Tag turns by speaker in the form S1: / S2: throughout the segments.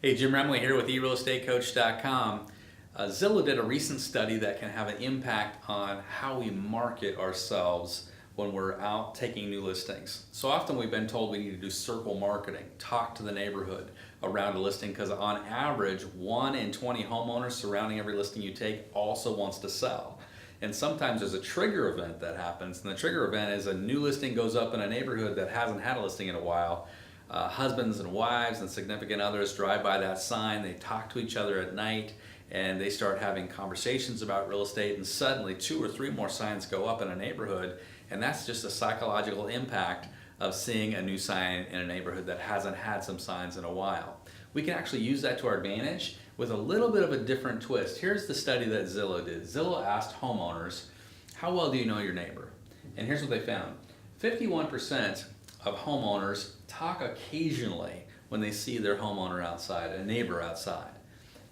S1: Hey, Jim Remley here with eRealEstateCoach.com. Zillow did a recent study that can have an impact on how we market ourselves when we're out taking new listings. So often we've been told we need to do circle marketing, talk to the neighborhood around a listing, because on average, 1 in 20 homeowners surrounding every listing you take also wants to sell. And sometimes there's a trigger event that happens, and the trigger event is a new listing goes up in a neighborhood that hasn't had a listing in a while. Husbands and wives and significant others drive by that sign, they talk to each other at night, and they start having conversations about real estate, and suddenly 2 or 3 more signs go up in a neighborhood, and that's just a psychological impact of seeing a new sign in a neighborhood that hasn't had some signs in a while. We can actually use that to our advantage with a little bit of a different twist. Here's the study that Zillow did. Zillow asked homeowners, how well do you know your neighbor? And here's what they found. 51% of homeowners talk occasionally when they see their homeowner outside, a neighbor outside.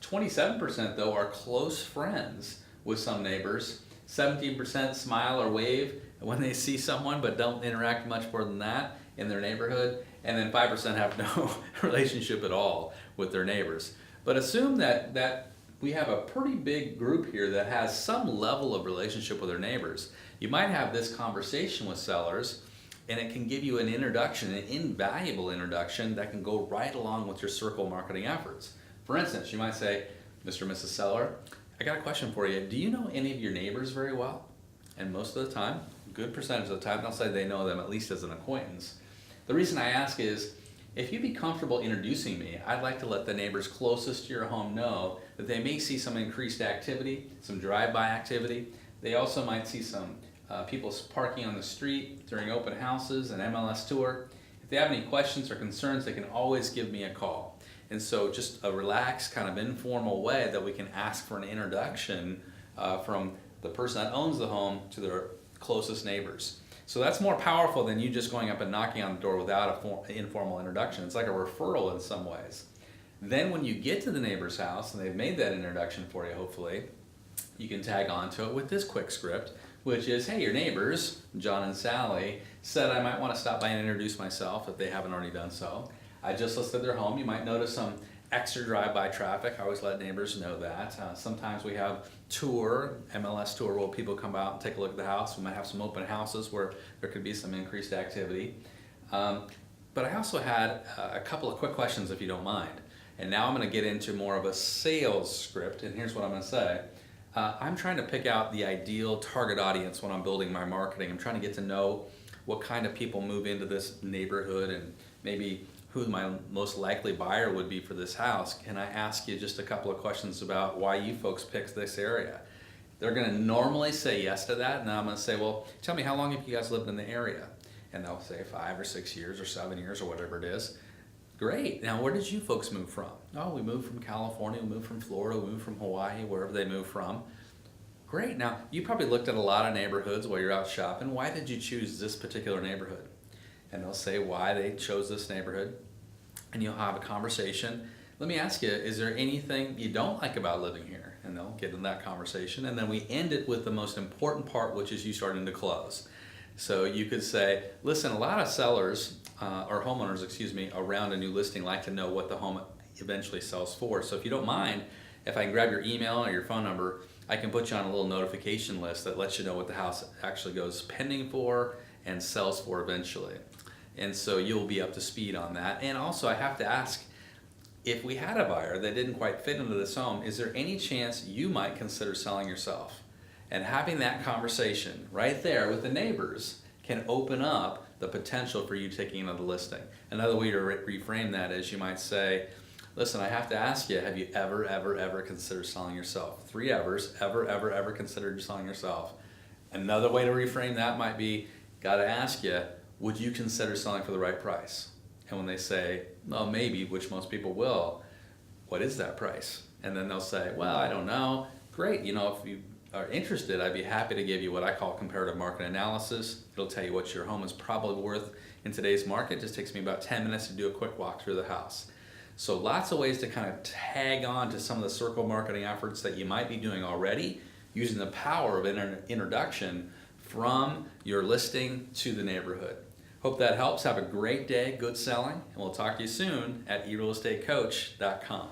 S1: 27% though are close friends with some neighbors. 17% smile or wave when they see someone but don't interact much more than that in their neighborhood. And then 5% have no relationship at all with their neighbors. But assume that we have a pretty big group here that has some level of relationship with their neighbors. You might have this conversation with sellers, and it can give you an introduction, an invaluable introduction that can go right along with your circle marketing efforts. For instance, you might say, Mr. and Mrs. Seller, I got a question for you. Do you know any of your neighbors very well? And most of the time, a good percentage of the time, they'll say they know them at least as an acquaintance. The reason I ask is, if you'd be comfortable introducing me, I'd like to let the neighbors closest to your home know that they may see some increased activity, some drive-by activity. They also might see some people parking on the street during open houses and MLS tour. If they have any questions or concerns, they can always give me a call. And so just a relaxed, kind of informal way that we can ask for an introduction from the person that owns the home to their closest neighbors. So that's more powerful than you just going up and knocking on the door without an informal introduction. It's like a referral in some ways. Then when you get to the neighbor's house and they've made that introduction for you, hopefully, you can tag on to it with this quick script, which is, hey, your neighbors, John and Sally, said I might want to stop by and introduce myself if they haven't already done so. I just listed their home. You might notice some extra drive-by traffic. I always let neighbors know that. Sometimes we have MLS tour, where people come out and take a look at the house. We might have some open houses where there could be some increased activity. But I also had a couple of quick questions, if you don't mind. And now I'm going to get into more of a sales script, and here's what I'm going to say. I'm trying to pick out the ideal target audience when I'm building my marketing. I'm trying to get to know what kind of people move into this neighborhood and maybe who my most likely buyer would be for this house. Can I ask you just a couple of questions about why you folks picked this area? They're going to normally say yes to that, and I'm going to say, well, tell me, how long have you guys lived in the area? And they'll say 5 or 6 years or 7 years or whatever it is. Great. Now, where did you folks move from? Oh, we moved from California, we moved from Florida, we moved from Hawaii, wherever they moved from. Great. Now, you probably looked at a lot of neighborhoods while you're out shopping. Why did you choose this particular neighborhood? And they'll say why they chose this neighborhood, and you'll have a conversation. Let me ask you, is there anything you don't like about living here? And they'll get in that conversation, and then we end it with the most important part, which is you starting to close. So you could say, listen, a lot of sellers, or homeowners, around a new listing like to know what the home eventually sells for. So if you don't mind, if I can grab your email or your phone number, I can put you on a little notification list that lets you know what the house actually goes pending for and sells for eventually. And so you'll be up to speed on that. And also I have to ask, if we had a buyer that didn't quite fit into this home, is there any chance you might consider selling yourself? And having that conversation right there with the neighbors can open up the potential for you taking another listing. Another way to reframe that is you might say, listen, I have to ask you, have you ever considered selling yourself? 3 evers, ever considered selling yourself? Another way to reframe that might be, gotta ask you, would you consider selling for the right price? And when they say, well, maybe, which most people will, what is that price? And then they'll say, well, I don't know. Great, if you are interested, I'd be happy to give you what I call comparative market analysis. It'll tell you what your home is probably worth in today's market. It just takes me about 10 minutes to do a quick walk through the house. So lots of ways to kind of tag on to some of the circle marketing efforts that you might be doing already, using the power of introduction from your listing to the neighborhood. Hope that helps. Have a great day. Good selling. And we'll talk to you soon at eRealEstateCoach.com.